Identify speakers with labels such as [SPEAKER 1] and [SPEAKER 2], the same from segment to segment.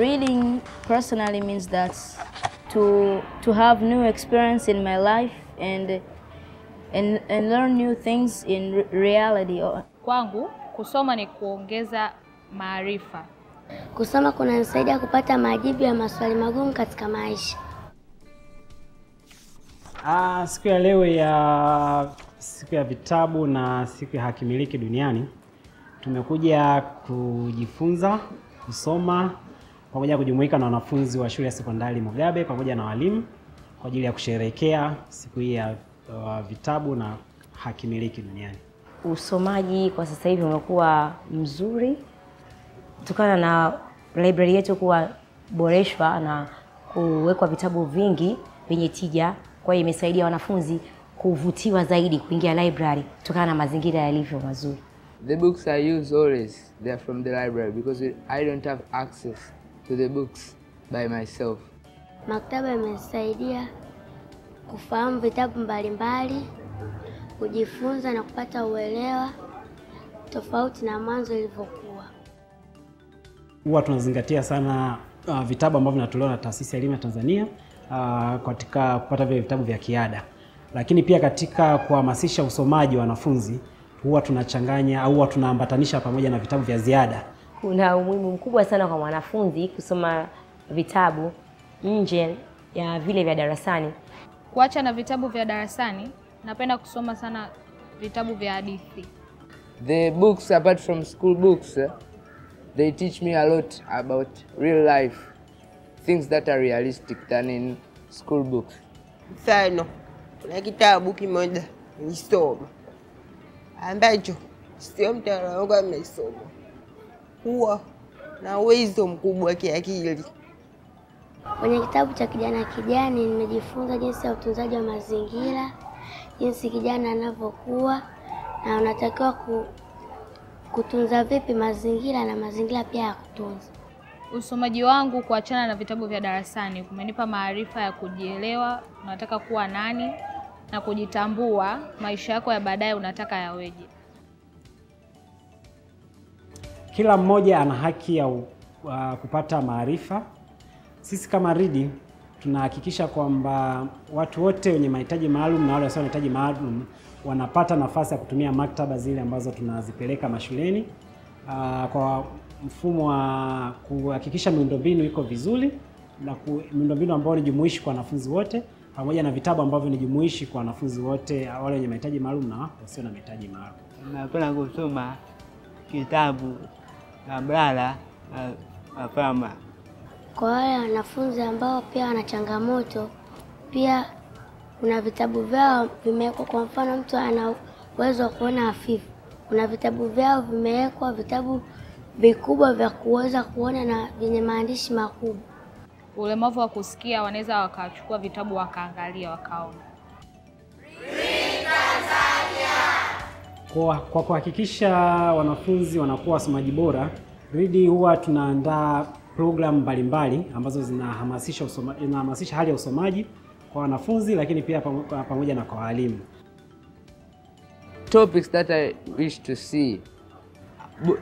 [SPEAKER 1] Reading personally means that to have new experience in my life and learn new things in reality.
[SPEAKER 2] Kwangu kusoma ni kuongeza maarifa.
[SPEAKER 3] Kusoma kunanisaidia kupata majibu ya maswali magumu katika maisha.
[SPEAKER 4] Siku ya leo ya siku ya vitabu na siku ya haki miliki duniani, tumekuja kujifunza kusoma pamoja kujumuika na wanafunzi wa shule ya sekondari Mugabe pamoja na walimu kwa ajili ya kusherehekea siku hii ya vitabu na haki miliki duniani.
[SPEAKER 5] Usomaji kwa sasa hivi umekuwa mzuri kutokana na library yetu kuwa boreshwa na kuwekwa vitabu vingi vyenye tija. Kwa hiyo imesaidia wanafunzi kuvutiwa zaidi kuingia library kutokana na mazingira yalivyo mazuri.
[SPEAKER 6] The books I use always, they are from the library because I don't have access to the books by myself.
[SPEAKER 3] Maktaba imesaidia kufahamu vitabu mbalimbali, kujifunza na kupata uelewa tofauti na mwanzo ilivyokuwa.
[SPEAKER 4] Huwa tunazingatia sana vitabu ambavyo vinatolewa na Taasisi ya Elimu ya Tanzania katika kupata vile vitabu vya kiada. Lakini pia katika kuhamasisha usomaji wa wanafunzi huwa tunachanganya au huwa tunaambatanisha pamoja na vitabu vya ziada.
[SPEAKER 5] Kuna umuhimu mkubwa sana kwa mwanafunzi kusoma vitabu nje ya vile vya darasani.
[SPEAKER 2] Kuacha na vitabu vya darasani, napenda kusoma sana vitabu vya hadithi.
[SPEAKER 6] The books apart from school books, they teach me a lot about real life, things that are realistic than in school books.
[SPEAKER 7] Mfano, kuna kitabu kimoja nilisoma ambacho sio mtaalamu wangu amesoma. Huwa na uwezo mkubwa kiakili.
[SPEAKER 3] Kwenye kitabu cha Kijana Kijani nimejifunza jinsi ya utunzaji wa mazingira, jinsi kijana anavyokuwa na unatakiwa kutunza vipi mazingira na mazingira pia ya kutunza.
[SPEAKER 2] Usomaji wangu kuachana na vitabu vya darasani kumenipa maarifa ya kujielewa, unataka kuwa nani na kujitambua maisha yako ya baadaye unataka yaweje.
[SPEAKER 4] Kila mmoja ana haki ya kupata maarifa. Sisi kama Read tunahakikisha kwamba watu wote wenye mahitaji maalum na wale wasio na mahitaji maalum wanapata nafasi ya kutumia maktaba zile ambazo tunazipeleka mashuleni kwa mfumo wa kuhakikisha miundombinu iko vizuri na miundombinu ambayo ni jumuishi kwa wanafunzi wote pamoja na vitabu ambavyo ni jumuishi kwa wanafunzi wote wale wenye mahitaji maalum na wasio na mahitaji maalum.
[SPEAKER 8] Napenda kusoma kitabu na Brala na Fama.
[SPEAKER 3] Kwa wale wanafunzi ambao pia wana changamoto, pia kuna vitabu vyao vimewekwa. Kwa mfano mtu ana uwezo wa kuona hafifu, kuna vitabu vyao vimewekwa, vitabu vikubwa vya kuweza kuona na vyenye maandishi makubwa.
[SPEAKER 2] Ulemavu wa kusikia wanaweza wakachukua vitabu wakaangalia wakaona.
[SPEAKER 4] Kwa kuhakikisha wanafunzi wanakuwa wasomaji bora, Read huwa tunaandaa programu mbalimbali ambazo zinahamasisha hali ya usomaji kwa wanafunzi lakini pia pamoja na kwa walimu.
[SPEAKER 6] Topics that I wish to see.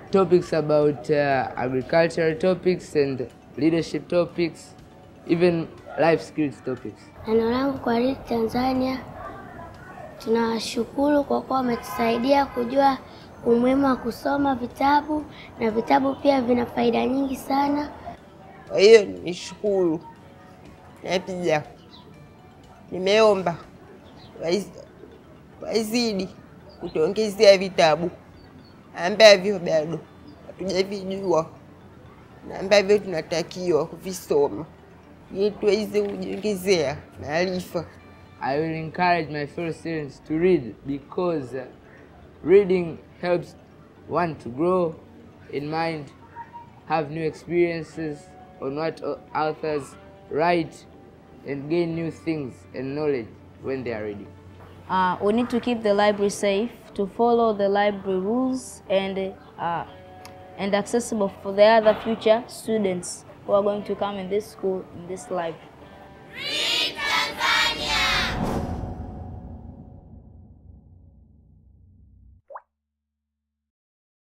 [SPEAKER 6] Topics about agricultural topics and leadership topics, even life skills topics.
[SPEAKER 3] Neno langu kwa Read Tanzania, tunawashukuru kwa kuwa wametusaidia kujua umuhimu wa kusoma vitabu na vitabu pia vina faida nyingi sana.
[SPEAKER 7] Kwa hiyo nishukuru na pia nimeomba wazidi kutuongezea vitabu ambavyo bado hatujavijua na ambavyo tunatakiwa kuvisoma ili tuweze kujiongezea maarifa.
[SPEAKER 6] I will encourage my fellow students to read because reading helps one to grow in mind, have new experiences on what authors write, and gain new things and knowledge when they are reading.
[SPEAKER 1] We need to keep the library safe, to follow the library rules and accessible for the other future students who are going to come in this school, in this library.